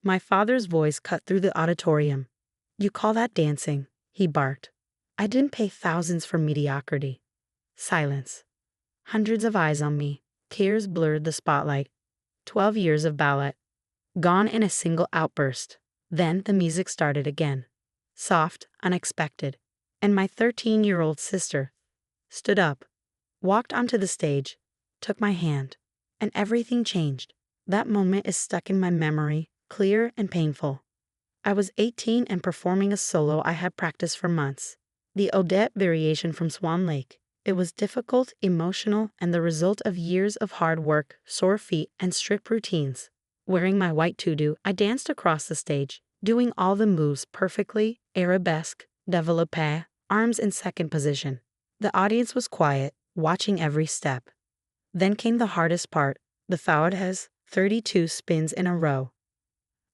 My father's voice cut through the auditorium. "You call that dancing?" he barked. "I didn't pay thousands for mediocrity." Silence. Hundreds of eyes on me. Tears blurred the spotlight. 12 years of ballet. Gone in a single outburst. Then the music started again. Soft, unexpected. And my 13-year-old sister stood up, walked onto the stage, took my hand, and everything changed. That moment is stuck in my memory, clear and painful. I was 18 and performing a solo I had practiced for months. The Odette variation from Swan Lake. It was difficult, emotional, and the result of years of hard work, sore feet, and strict routines. Wearing my white tutu, I danced across the stage, doing all the moves perfectly, arabesque, développé, arms in second position. The audience was quiet, watching every step. Then came the hardest part, the faudes, 32 spins in a row.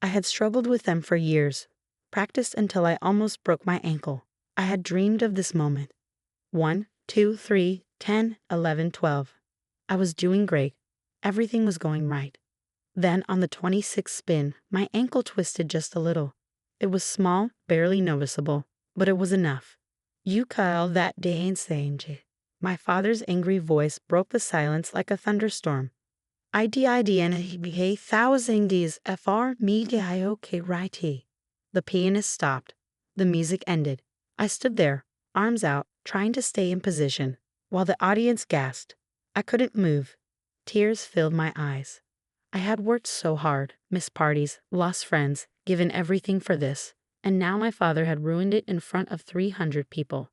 I had struggled with them for years, practiced until I almost broke my ankle. I had dreamed of this moment. 1, 2, 3, 10, 11, 12. I was doing great. Everything was going right. Then on the 26th spin, my ankle twisted just a little. It was small, barely noticeable, but it was enough. "You call that dancing?" My father's angry voice broke the silence like a thunderstorm. "IDIDN thousand is FR media okay righty." The pianist stopped. The music ended. I stood there, arms out, trying to stay in position, while the audience gasped. I couldn't move. Tears filled my eyes. I had worked so hard, missed parties, lost friends, given everything for this, and now my father had ruined it in front of 300 people.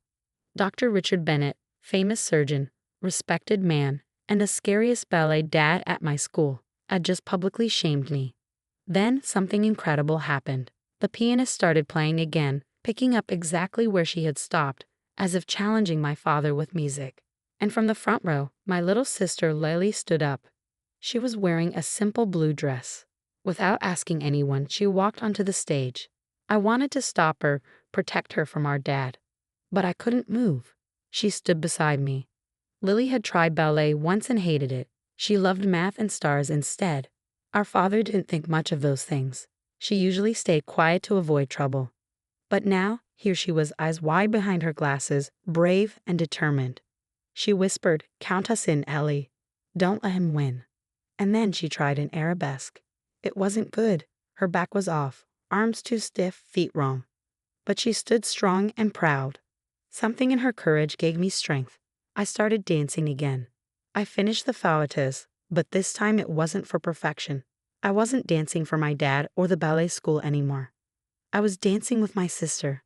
Dr. Richard Bennett, famous surgeon, respected man, and the scariest ballet dad at my school, had just publicly shamed me. Then something incredible happened. The pianist started playing again, picking up exactly where she had stopped, as if challenging my father with music. And from the front row, my little sister Lily stood up. She was wearing a simple blue dress. Without asking anyone, she walked onto the stage. I wanted to stop her, protect her from our dad. But I couldn't move. She stood beside me. Lily had tried ballet once and hated it. She loved math and stars instead. Our father didn't think much of those things. She usually stayed quiet to avoid trouble. But now, here she was, eyes wide behind her glasses, brave and determined. She whispered, "Count us in, Ellie. Don't let him win." And then she tried an arabesque. It wasn't good. Her back was off, arms too stiff, feet wrong. But she stood strong and proud. Something in her courage gave me strength. I started dancing again. I finished the faudes, but this time it wasn't for perfection. I wasn't dancing for my dad or the ballet school anymore. I was dancing with my sister.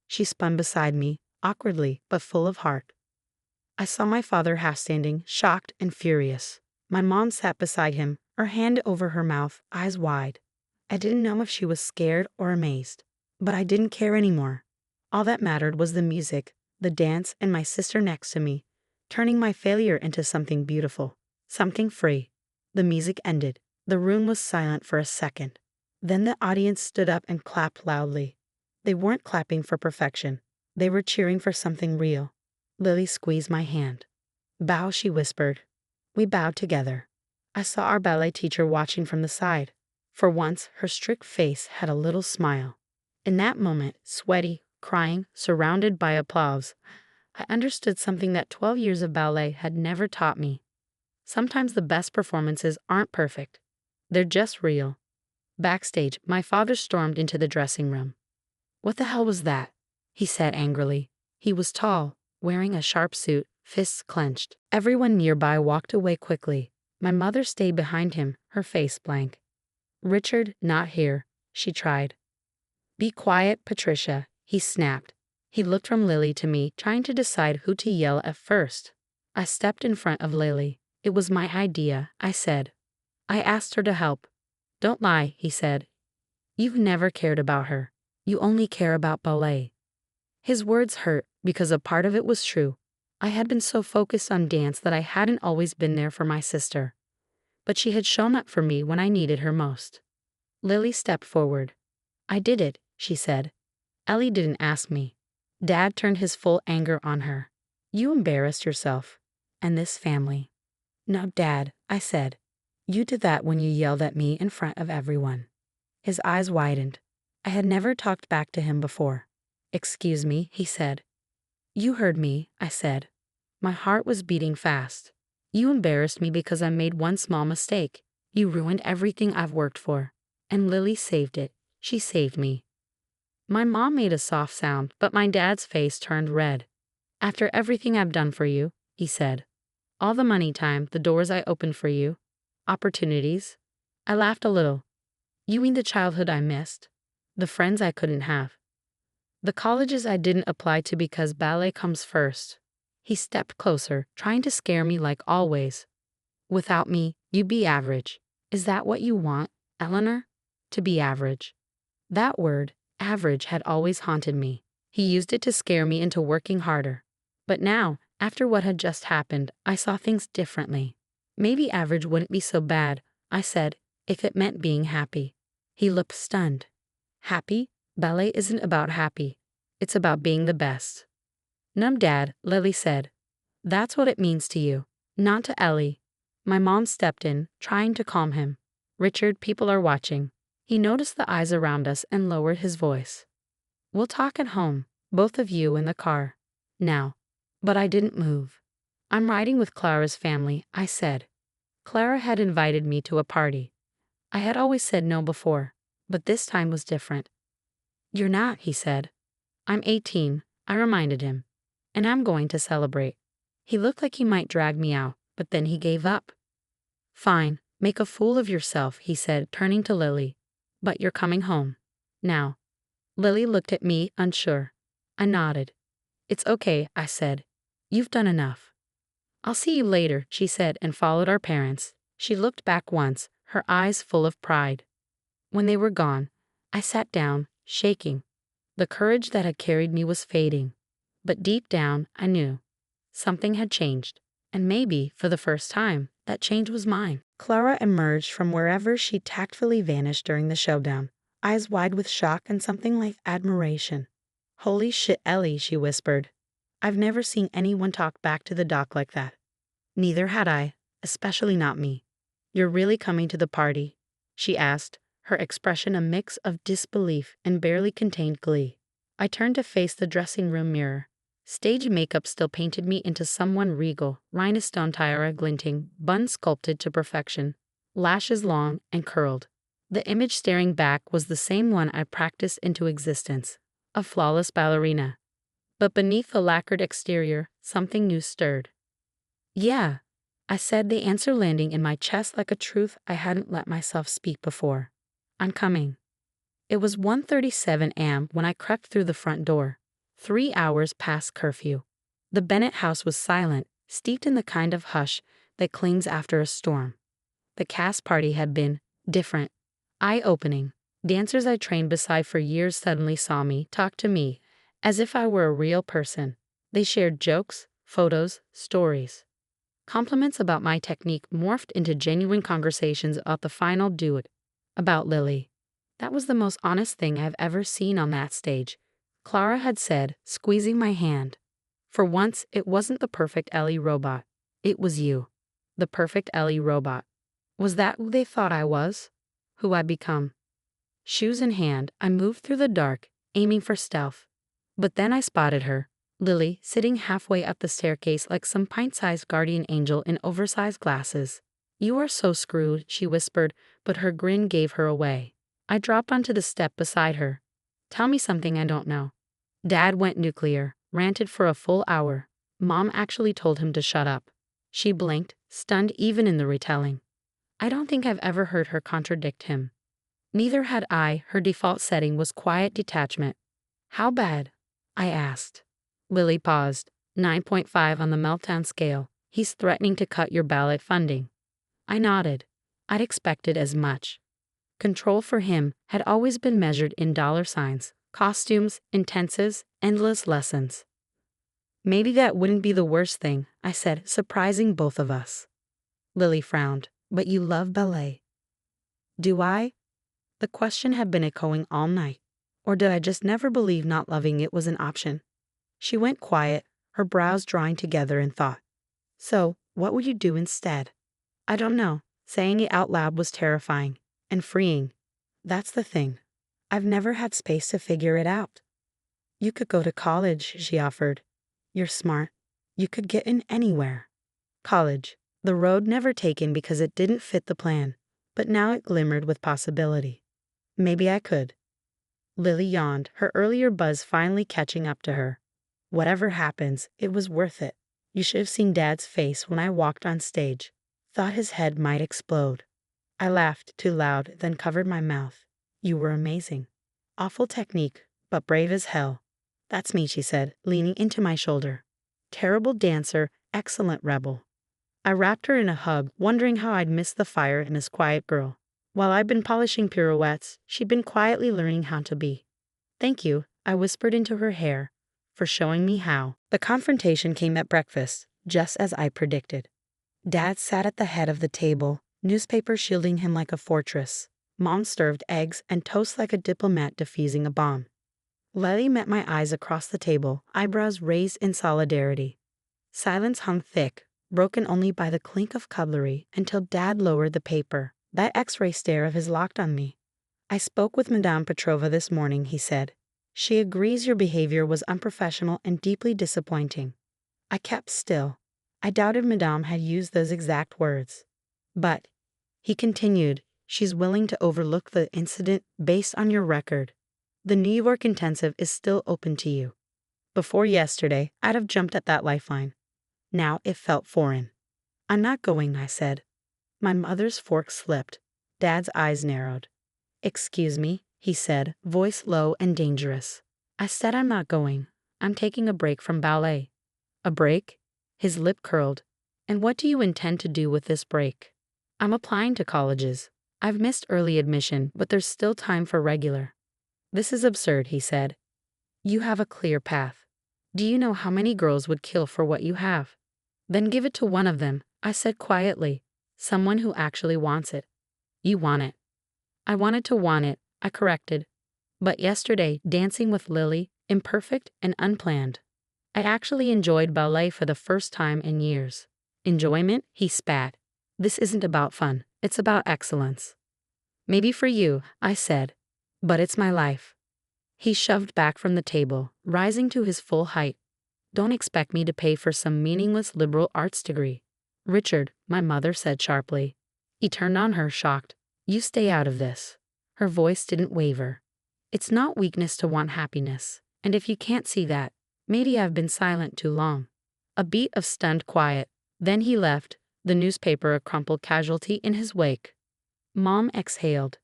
She spun beside me, awkwardly but full of heart. I saw my father half standing, shocked and furious. My mom sat beside him, her hand over her mouth, eyes wide. I didn't know if she was scared or amazed, but I didn't care anymore. All that mattered was the music, the dance, and my sister next to me, turning my failure into something beautiful, something free. The music ended. The room was silent for a second. Then the audience stood up and clapped loudly. They weren't clapping for perfection. They were cheering for something real. Lily squeezed my hand. "Bow," she whispered. We bowed together. I saw our ballet teacher watching from the side. For once, her strict face had a little smile. In that moment, sweaty, crying, surrounded by applause, I understood something that 12 years of ballet had never taught me. Sometimes the best performances aren't perfect. They're just real. Backstage, my father stormed into the dressing room. "What the hell was that?" he said angrily. He was tall, wearing a sharp suit, fists clenched. Everyone nearby walked away quickly. My mother stayed behind him, her face blank. "Richard, not here," she tried. "Be quiet, Patricia," he snapped. He looked from Lily to me, trying to decide who to yell at first. I stepped in front of Lily. "It was my idea," I said. "I asked her to help." "Don't lie," he said. "You've never cared about her. You only care about ballet." His words hurt because a part of it was true. I had been so focused on dance that I hadn't always been there for my sister. But she had shown up for me when I needed her most. Lily stepped forward. "I did it," she said. "Ellie didn't ask me." Dad turned his full anger on her. "You embarrassed yourself. And this family." "No, Dad," I said. "You did that when you yelled at me in front of everyone." His eyes widened. I had never talked back to him before. "Excuse me," he said. "You heard me," I said. My heart was beating fast. "You embarrassed me because I made one small mistake. You ruined everything I've worked for. And Lily saved it. She saved me." My mom made a soft sound, but my dad's face turned red. "After everything I've done for you," he said. "All the money, time, the doors I opened for you. Opportunities." I laughed a little. "You mean the childhood I missed? The friends I couldn't have? The colleges I didn't apply to because ballet comes first?" He stepped closer, trying to scare me like always. "Without me, you'd be average. Is that what you want, Eleanor? To be average?" That word, average, had always haunted me. He used it to scare me into working harder. But now, after what had just happened, I saw things differently. "Maybe average wouldn't be so bad," I said, "if it meant being happy." He looked stunned. "Happy? Ballet isn't about happy. It's about being the best." "No, Dad," Lily said. "That's what it means to you, not to Ellie." My mom stepped in, trying to calm him. "Richard, people are watching." He noticed the eyes around us and lowered his voice. "We'll talk at home, both of you in the car. Now." But I didn't move. "I'm riding with Clara's family," I said. Clara had invited me to a party. I had always said no before, but this time was different. "You're not," he said. "I'm 18, I reminded him. "And I'm going to celebrate." He looked like he might drag me out, but then he gave up. "Fine, make a fool of yourself," he said, turning to Lily. "But you're coming home. Now." Lily looked at me, unsure. I nodded. "It's okay," I said. "You've done enough." "I'll see you later," she said, and followed our parents. She looked back once, her eyes full of pride. When they were gone, I sat down, shaking. The courage that had carried me was fading. But deep down, I knew something had changed, and maybe, for the first time, that change was mine. Clara emerged from wherever she tactfully vanished during the showdown, eyes wide with shock and something like admiration. "Holy shit, Ellie," she whispered. "I've never seen anyone talk back to the doc like that." Neither had I, especially not me. "You're really coming to the party?" she asked, her expression a mix of disbelief and barely contained glee. I turned to face the dressing room mirror. Stage makeup still painted me into someone regal, rhinestone tiara glinting, bun sculpted to perfection, lashes long and curled. The image staring back was the same one I practiced into existence, a flawless ballerina. But beneath the lacquered exterior, something new stirred. "Yeah," I said, the answer landing in my chest like a truth I hadn't let myself speak before. "I'm coming." It was 1:37 a.m. when I crept through the front door. 3 hours past curfew. The Bennett house was silent, steeped in the kind of hush that clings after a storm. The cast party had been different, eye-opening. Dancers I trained beside for years suddenly saw me, talked to me, as if I were a real person. They shared jokes, photos, stories. Compliments about my technique morphed into genuine conversations about the final duet, about Lily. That was the most honest thing I've ever seen on that stage, Clara had said, squeezing my hand. For once, it wasn't the perfect Ellie robot. It was you. The perfect Ellie robot. Was that who they thought I was? Who I'd become? Shoes in hand, I moved through the dark, aiming for stealth. But then I spotted her, Lily, sitting halfway up the staircase like some pint-sized guardian angel in oversized glasses. "You are so screwed," she whispered, but her grin gave her away. I dropped onto the step beside her. "Tell me something I don't know." Dad went nuclear, ranted for a full hour. Mom actually told him to shut up. She blinked, stunned even in the retelling. I don't think I've ever heard her contradict him. Neither had I. Her default setting was quiet detachment. "How bad?" I asked. Lily paused. 9.5 on the meltdown scale. "He's threatening to cut your ballet funding." I nodded. I'd expected as much. Control for him had always been measured in dollar signs, costumes, intensives, endless lessons. "Maybe that wouldn't be the worst thing," I said, surprising both of us. Lily frowned. "But you love ballet." Do I? The question had been echoing all night. Or did I just never believe not loving it was an option? She went quiet, her brows drawing together in thought. "So, what would you do instead?" "I don't know." Saying it out loud was terrifying and freeing. That's the thing. I've never had space to figure it out. You could go to college, she offered. You're smart. You could get in anywhere. College. The road never taken because it didn't fit the plan, but now it glimmered with possibility. Maybe I could. Lily yawned, her earlier buzz finally catching up to her. Whatever happens, it was worth it. You should have seen Dad's face when I walked on stage. Thought his head might explode. I laughed too loud, then covered my mouth. You were amazing. Awful technique, but brave as hell. That's me, she said, leaning into my shoulder. Terrible dancer, excellent rebel. I wrapped her in a hug, wondering how I'd missed the fire in this quiet girl. While I'd been polishing pirouettes, she'd been quietly learning how to be. Thank you, I whispered into her hair, for showing me how. The confrontation came at breakfast, just as I predicted. Dad sat at the head of the table, newspaper shielding him like a fortress. Mom served eggs and toast like a diplomat defusing a bomb. Lily met my eyes across the table, eyebrows raised in solidarity. Silence hung thick, broken only by the clink of cutlery, until Dad lowered the paper. That X-ray stare of his locked on me. I spoke with Madame Petrova this morning, he said. She agrees your behavior was unprofessional and deeply disappointing. I kept still. I doubted Madame had used those exact words. But, he continued, she's willing to overlook the incident based on your record. The New York intensive is still open to you. Before yesterday, I'd have jumped at that lifeline. Now it felt foreign. I'm not going, I said. My mother's fork slipped. Dad's eyes narrowed. Excuse me, he said, voice low and dangerous. I said I'm not going. I'm taking a break from ballet. A break? His lip curled. And what do you intend to do with this break? I'm applying to colleges. I've missed early admission, but there's still time for regular. This is absurd, he said. You have a clear path. Do you know how many girls would kill for what you have? Then give it to one of them, I said quietly. Someone who actually wants it. You want it. I wanted to want it, I corrected. But yesterday, dancing with Lily, imperfect and unplanned. I actually enjoyed ballet for the first time in years. Enjoyment? He spat. This isn't about fun, it's about excellence. Maybe for you, I said. But it's my life. He shoved back from the table, rising to his full height. Don't expect me to pay for some meaningless liberal arts degree. Richard, my mother said sharply. He turned on her, shocked. You stay out of this. Her voice didn't waver. It's not weakness to want happiness, and if you can't see that, maybe I've been silent too long. A beat of stunned quiet. Then he left, the newspaper a crumpled casualty in his wake. Mom exhaled.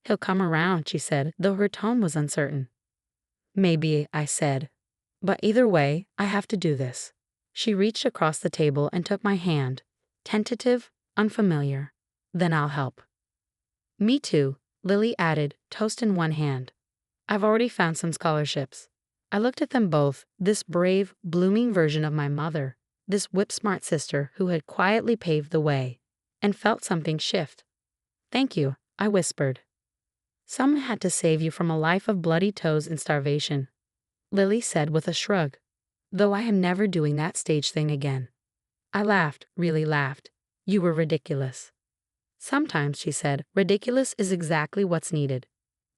He'll come around, she said, though her tone was uncertain. Maybe, I said. But either way, I have to do this. She reached across the table and took my hand. Tentative, unfamiliar. Then I'll help. Me too, Lily added, toast in one hand. I've already found some scholarships. I looked at them both, this brave, blooming version of my mother, this whip-smart sister who had quietly paved the way, and felt something shift. Thank you, I whispered. Someone had to save you from a life of bloody toes and starvation, Lily said with a shrug, though I am never doing that stage thing again. I laughed, really laughed. You were ridiculous. Sometimes, she said, ridiculous is exactly what's needed.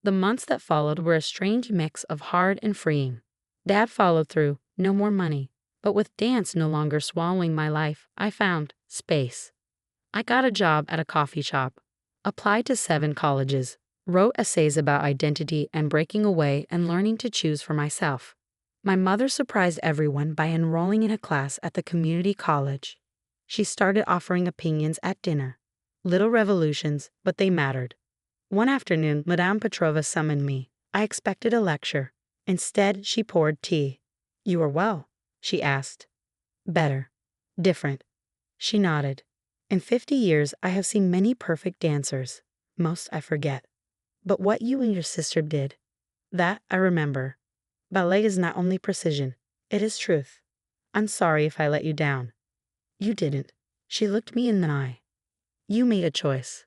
The months that followed were a strange mix of hard and freeing. Dad followed through, no more money. But with dance no longer swallowing my life, I found space. I got a job at a coffee shop, applied to 7 colleges, wrote essays about identity and breaking away and learning to choose for myself. My mother surprised everyone by enrolling in a class at the community college. She started offering opinions at dinner. Little revolutions, but they mattered. One afternoon, Madame Petrova summoned me. I expected a lecture. Instead, she poured tea. You are well, she asked. Better. Different. She nodded. In 50 years, I have seen many perfect dancers. Most I forget. But what you and your sister did, that I remember. Ballet is not only precision, it is truth. I'm sorry if I let you down. You didn't. She looked me in the eye. You made a choice.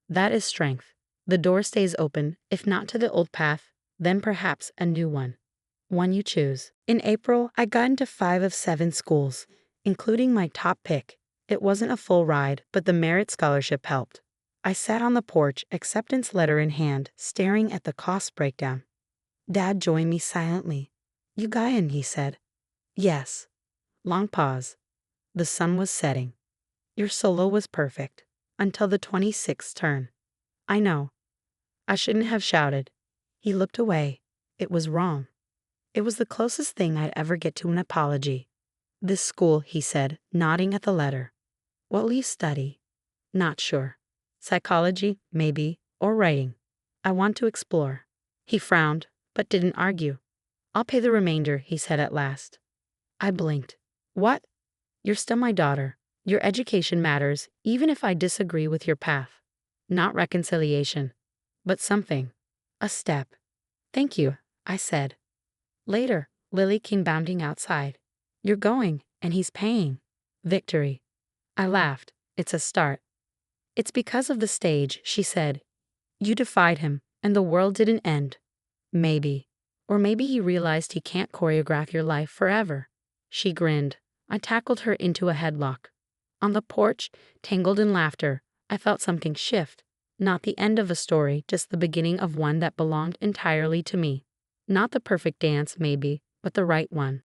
That is strength. The door stays open, if not to the old path, then perhaps a new one. One you choose. In April, I got into 5 of 7 schools, including my top pick. It wasn't a full ride, but the merit scholarship helped. I sat on the porch, acceptance letter in hand, staring at the cost breakdown. Dad joined me silently. You got in, he said. Yes. Long pause. The sun was setting. Your solo was perfect. Until the 26th turn. I know. I shouldn't have shouted. He looked away. It was wrong. It was the closest thing I'd ever get to an apology. This school, he said, nodding at the letter. What will you study? Not sure. Psychology, maybe, or writing. I want to explore. He frowned, but didn't argue. I'll pay the remainder, he said at last. I blinked. What? You're still my daughter. Your education matters, even if I disagree with your path. Not reconciliation, but something. A step. Thank you, I said. Later, Lily came bounding outside. You're going, and he's paying. Victory. I laughed. It's a start. It's because of the stage, she said. You defied him, and the world didn't end. Maybe. Or maybe he realized he can't choreograph your life forever. She grinned. I tackled her into a headlock. On the porch, tangled in laughter, I felt something shift. Not the end of a story, just the beginning of one that belonged entirely to me. Not the perfect dance, maybe, but the right one.